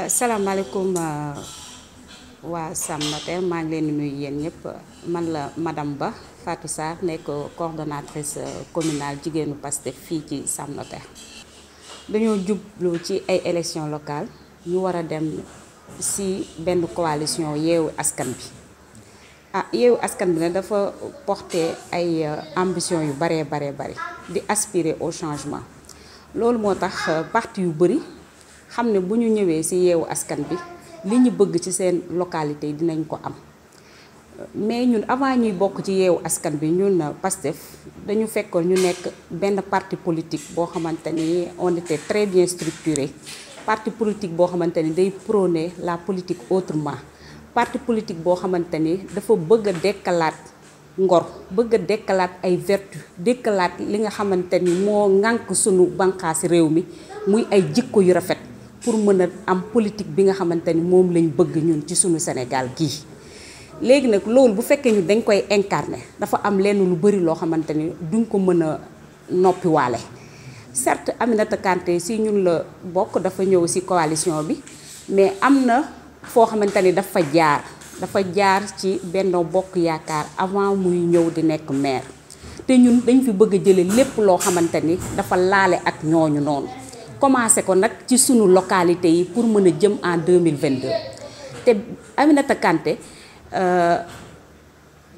asalaamaaleykum waa Sam Notaire maa ngi leen di nuyu yéen ñëpp man la madame Ba Fatou Sarr nekk coordonnatrice communale jigéenu Pastef fii ci Sam Notaire. dañoo jublu ci ay élections locales ñu war a dem si benn coalition yeewu askan bi yeewu askan bi ne dafa porter ay ambition yu bari di aspirer au changement loolu moo tax parti yu bëri xam ne bu ñu ñëwee ci yeewu askan bi li ñu bëgg ci seen localité yi dinañ ko am mais ñun avant ñuy bokk ci yeewu askan bi ñun Pastef dañu fekkoon ñu nekk benn parti politique boo xamante ni on était très bien structuré parti politique boo xamante ni day prôner la politique autrement parti politique boo xamante ni dafa bëgg a dekkalaat ngor bëgg a dekkalaat ay vertu dekkalaat li nga xamante ni moo ŋànk sunu bànqaasi réew mi muy ay jikko yu rafet pour mën a am politique bi nga xamante ni moom lañ bëgg ñun ci sunu Sénégal gii. léegi nag loolu bu fekkee ñu dañ koy incarner dafa am lenn lu bari loo xamante ni duñ ko mën a noppiwaale certes Aminata Kanté si ñun la bokk dafa ñëw si coalition bi mais am na foo xamante ni dafa jaar ci Benno Bokk Yaakaar avant muy ñëw di nekk maire te ñun dañ fi bëgg a jële lépp loo xamante ni dafa laale ak ñooñu noonu commencé ko nag ci sunu localité yi pour mën a jëm en 2022 te Aminata Kanté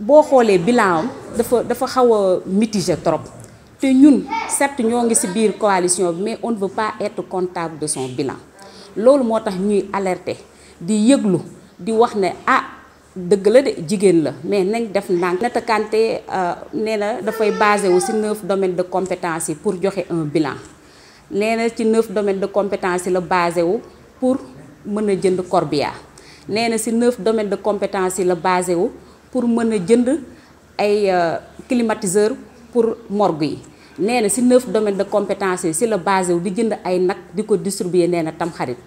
boo xoolee bilan am dafa xaw a mitigé trop te ñun certes ñoo ngi ci biir coalition bi mais on ne veut pas être comptable de son bilan loolu moo tax ñuy alerter di yëglu di wax ne dëgg la de jigéen la mais nañ def ndànk. Aminata Kanté nee na dafay basé wu ci 9 domaines de compétence yi pour joxe un bilan nee na ci 9 domaines de compétence yi la basé wu pour mën a jënd corbillard nee na ci 9 domaines de compétence yi la basé wu pour mën a jënd ay climatiseur pour morgue yi nee na ci 9 domaines de compétence yi ci la basé wu di jënd ay nag di ko distribuer nee na tam xarit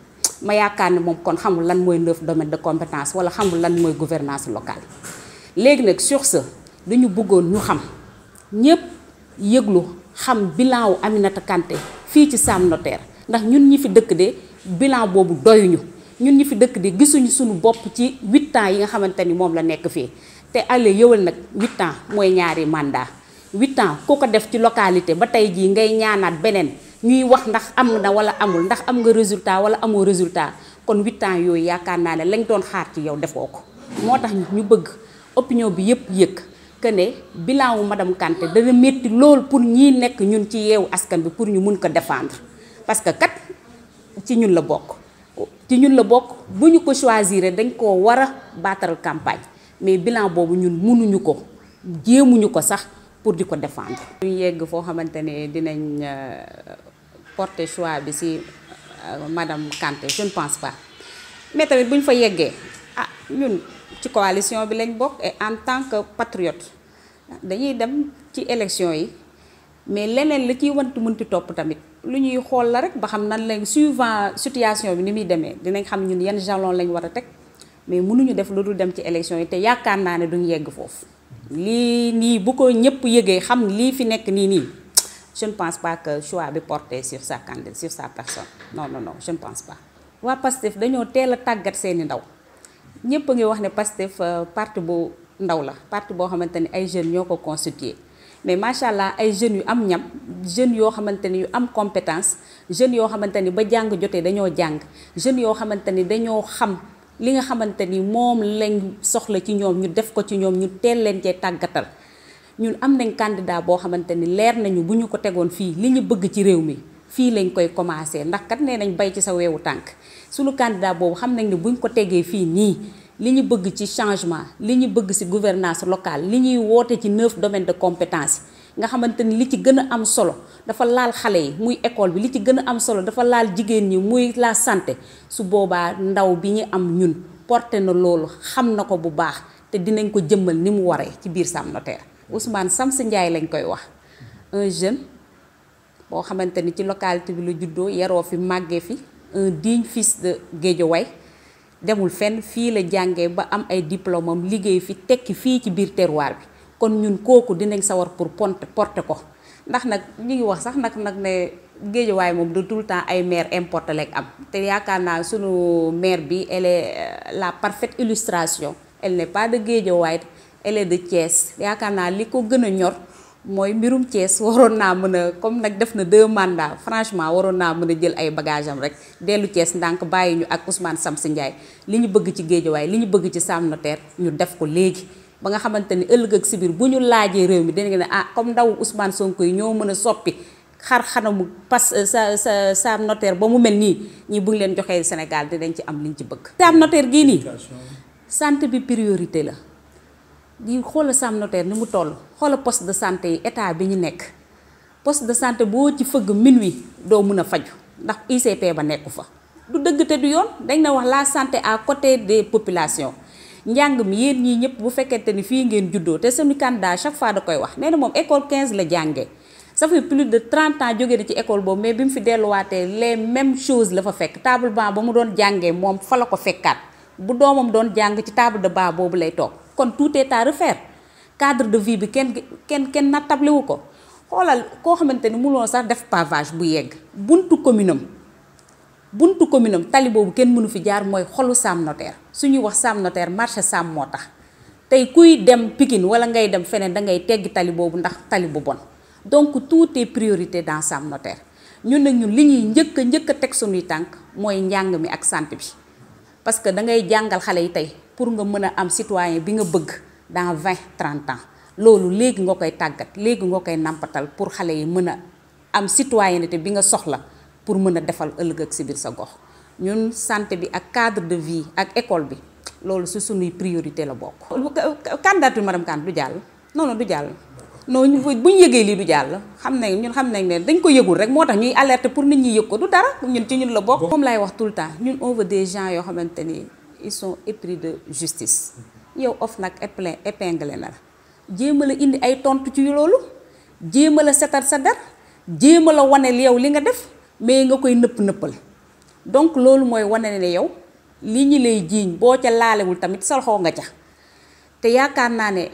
ma yaakaar ne moom kon xamul lan mooy 9 domaines de compétence wala xamul lan mooy gouvernance locale. léegi nag sur ce dañu bëggoon ñu xam ñëpp yëglu xam bilan wu Aminata Kanté fii ci Sam Notaire ndax ñun ñi fi dëkk de bilan boobu doyuñu ñun ñi fi dëkk de gisuñu suñu bopp ci 8 ans yi nga xamante ni moom la nekk fii te allé yëwal nag 8 ans mooy ñaari mandat 8 ans ku ko def ci localité ba tey jii ngay ñaanaat beneen ñuy wax ndax am na wala amul ndax am nga résultat wala amoo résultat kon 8 ans yooyu yaakaar naa ne lañ doon xaar ci yow defoo ko moo tax ñu bëgg opinion bi yëpp yëg que ne bilan wu madame Kanté dana métti lool pour ñii nekk ñun ci yeewu askan bi pour ñu mun ko défendre parce que kat ci ñun la bokk bu ñu ko choisir dañ koo war a baataral campagne mais bilan boobu ñun mënuñu ko jéemuñu ko sax pour di ko défendre. ñu yegg foo xamante ne dinañ porter choix bi ci madame Kanté je ne pense pas mais tamit bu ñu fa yeggee ñun ci coalition bi lañ bokk et en tant que patriote dañuy dem ci élection yi mais leneen la ciy mënti topp tamit lu ñuy xool la rek ba xam nan lañ suivant situation bi ni muy demee dinañ xam ñun yan jalon lañ war a teg mais mënuñu def lu dul dem ci élection yi te yaakaar naa ne duñ yegg foofu lii nii bu ko ñëpp yëgee xam lii fi nekk nii je ne pense pas que choix bi porté sur sa candidature sur sa personne non je ne pense pas. waa Pastef dañoo teel a tàggat seeni ndaw ñëpp a ngi wax ne Pastef parti bu ndaw la parti boo xamante ni ay jeunes ñoo ko constitué mais macha allah ay jeunes yu am ñam jeunes yoo xamante ni yu am compétence jeunes yoo xamante ni ba jàng jotee dañoo jàng jeunes yoo xamante ni dañoo xam li nga xamante ni moom lañ soxla ci ñoom ñu def ko ci ñoom ñu teel leen cee tàggatal ñun am nañ candidat boo xamante ni leer nañu bu ñu ko tegoon fii li ñu bëgg ci réew mi fii lañ koy commencé ndax kat nee nañ bay ci sa weewu tànk suñu candidat boobu xam nañ ne buñ ko tegee fii nii li ñu bëgg ci changement li ñu bëgg ci gouvernance locale li ñuy woote ci 9 domaines de compétence nga xamante ni li ci gën a am solo dafa laal xale yi muy école bi li ci gën a am solo dafa laal jigéen ñi muy la santé su boobaa ndaw bi ñu am ñun porté na loolu xam na ko bu baax te dinañ ko jëmmal ni mu waree ci biir Sam Notaire. Ousmane Samsi Ndiaye lañ koy wax un jeune boo xamante ni ci localité bi la juddoo yaroo fi màggee fi un digne fils de Guédiawaye demul fenn fii la jàngee ba am ay diplôme am liggéey fi tekki fii ci biir terroir bi kon ñun kooku dinañ sawar pour porter ko ndax nag ñu ngi wax sax nag ne Guédiawaye moom de tout le temps ay maire importé lek am te yaakaar naa sunu maire bi elle est la parfaite illustration. Elle n'est pas de Guédiawaye, elle est de Thiès yaakaar naa li ko gën a ñor mooy mbirum Thiès waroon naa mën a comme nag def na 2 mandats franchement waroon naa mën a jël ay bagages am rek dellu Thiès ndànk bàyyi ñu ak Ousmane Samsi Ndiaye li ñu bëgg ci Guédiawaye li ñu bëgg ci Sam Notaire ñu def ko léegi ba nga xamante ni ëllëg ak si biir bu ñu laajee réew mi dinañ ne ah comme ndaw Ousmane Sonko yi ñoo mën a soppi xar xanamu Sam Notaire ba mu mel nii ñi bu ngi leen joxee Sénégal dinañ ci am liñ ci bëgg. Sam Notaire gii nii santé bi priorité la di xoola Sam Notaire ni mu toll xoola poste de santé yi état bi ñu nekk poste de santé boo ci fëgg minuit doo mën a faju ndax ICP ba nekku fa du dëgg te du yoon dañ na wax la santé à côté des populations. njàng mi yéen ñii ñëpp bu fekkente ni fii ngeen juddoo te suñu candidat chaque fois da koy wax nee na moom école 15 la jàngee ça fait plus de 30 ans jógee na ci école boobu mais bi mu fi delluwaatee les mêmes choses la fa fekk table banc ba mu doon jàngee moom fa la ko fekkaat bu doomam doon jàng ci table de banc boobu lay toog kon tout est à refaire cadre de vie bi kenn nattable wu ko xoolal koo xamante ni mënuloo sax def pavage bu yegg buntu commune am tali boobu kenn mënu fi jaar mooy xolu Sam Notaire suñuy wax Sam Notaire marché Sam moo tax tey kuy dem Pikine wala ngay dem feneen da ngay teggi tali boobu ndax tali bu bon donc tout est priorité dans Sam Notaire ñun nag ñun li ñuy njëkk a teg suñuy tànk mooy njàng mi ak santé bi parce que da ngay jàngal xale yi tey pour nga mën a am citoyen bi nga bëgg dans 20-30 ans loolu léegi nga koy tàggat léegi nga koy nàmpatal pour xale yi mën a am citoyenneté bi nga soxla pour mën a defal ëllëg ak si biir sa gox ñun santé bi ak cadre de vie ak école bi loolu si suñuy priorité la bokk. candidature madame Kane du jàll non du jàll non bu ñu yëgee lii du jàll xam nañ ne dañ ko yëgul rek moo tax ñuy alerter pour nit ñi yëg ko du dara ñun ci ñun la bokk. moom laay wax tout le temps ñun on veut des gens yoo xamante ni ils sont épris de justice yow OFNAC épinglé na la jéem a la indi ay tontu ci loolu jéem a la setal sa der jéem a la wane yow li nga def. mais nga koy nëppal donc loolu mooy wane ne yow li ñi lay jiiñ boo ca laalewul tamit salxoo nga ca te yaakaar naa ne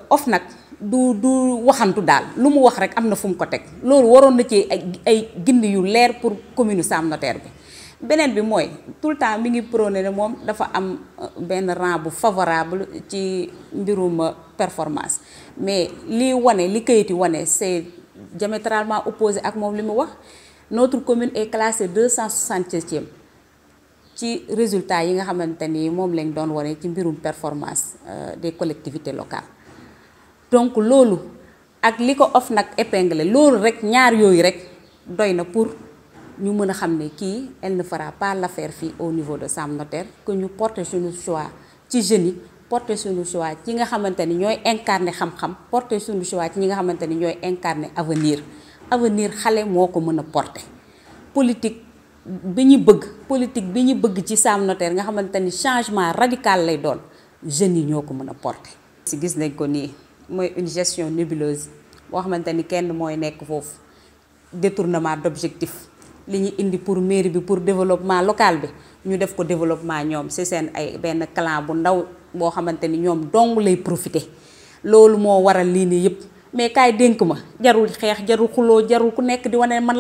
OFNAC du waxantu daal lu mu wax rek am na fu mu ko teg loolu waroon na ci ay gindi yu leer pour commune Sam Notaire bi. beneen bi mooy tout le temps mi ngi prôné ne moom dafa am benn rang bu favorable ci mbirum performance mais li kayiti wane c'est diamétralement opposé ak moom li mu wax. Notre commune est classée 267e ci résultats yi nga xamante ni moom lañ doon wane ci mbirum performance des collectivités locales donc loolu ak li ko OFNAC épinglé loolu rek ñaar yooyu rek doy na pour ñu mën a xam ne kii elle ne fera pas l'affaire fii au niveau de Sam Notaire que ñu porter suñu choix ci jeunes yi porter suñu choix ci nga xamante ni ñooy incarner xam-xam porter suñu choix ci ñi nga xamante ni ñooy incarner avenir xale moo ko mën a porter politique bi ñu bëgg ci Sam Notaire nga xamante ni changement radical lay doon jeunes yi ñoo ko mën a porter. si gis nañ ko nii mooy une gestion nébuleuse boo xamante ni kenn mooy nekk foofu détournement d'objectif li ñu indi pour mairie bi pour développement local bi ñu def ko développement ñoom ci seen ay benn clan bu ndaw boo xamante ni ñoom dong lay profiter loolu moo waral lii nii yëpp. mais kaay dénk ma jarul xeex jarul xuloo jarul ku nekk di wane man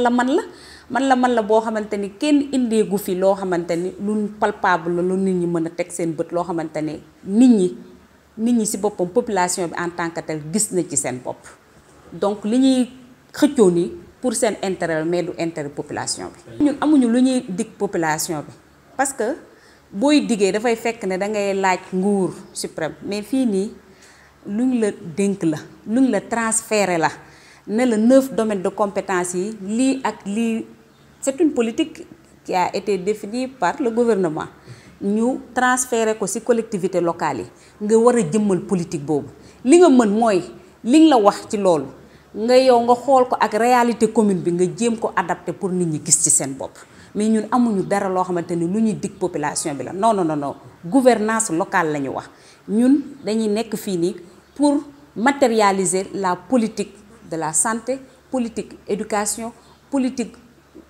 la boo xamante ni kenn indeegu fi loo xamante ni lu palpable la lu nit ñi mën a teg seen bët loo xamante ne nit ñi ci boppam population bi en tant que tel gis na ci seen bopp donc li ñuy xëccoo nii pour seen intérêt mais du intérêt population bi. ñun amuñu lu ñuy dig population bi parce que booy diggee dafay fekk ne da ngay laaj nguur suprême mais fii nii. luñ la dénk la luñ la transféré la ne la 9 domaines de compétences yi lii ak lii c'est une politique qui a été définie par le gouvernement ñu transféré ko ci collectivités locales yi nga war a jëmmal politique boobu li nga mën mooy liñ la wax ci loolu nga yow nga xool ko ak réalité commune bi nga jéem ko adapté pour nit ñi gis ci seen bopp mais ñun amuñu dara loo xamante ni lu ñuy dig population bi la non gouvernance locale la ñu wax ñun dañuy nekk fii nii pour matérialiser la politique de la santé, politique éducation, politique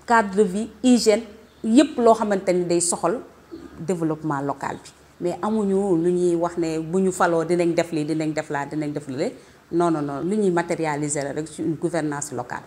cadre de vie, hygiène, yépp loo xamante ni day soxal développement local bi mais amuñu lu ñuy wax ne bu ñu faloo dinañ def lii dinañ def laa dinañ def lii non lu ñuy matérialiser la rek sur une gouvernance locale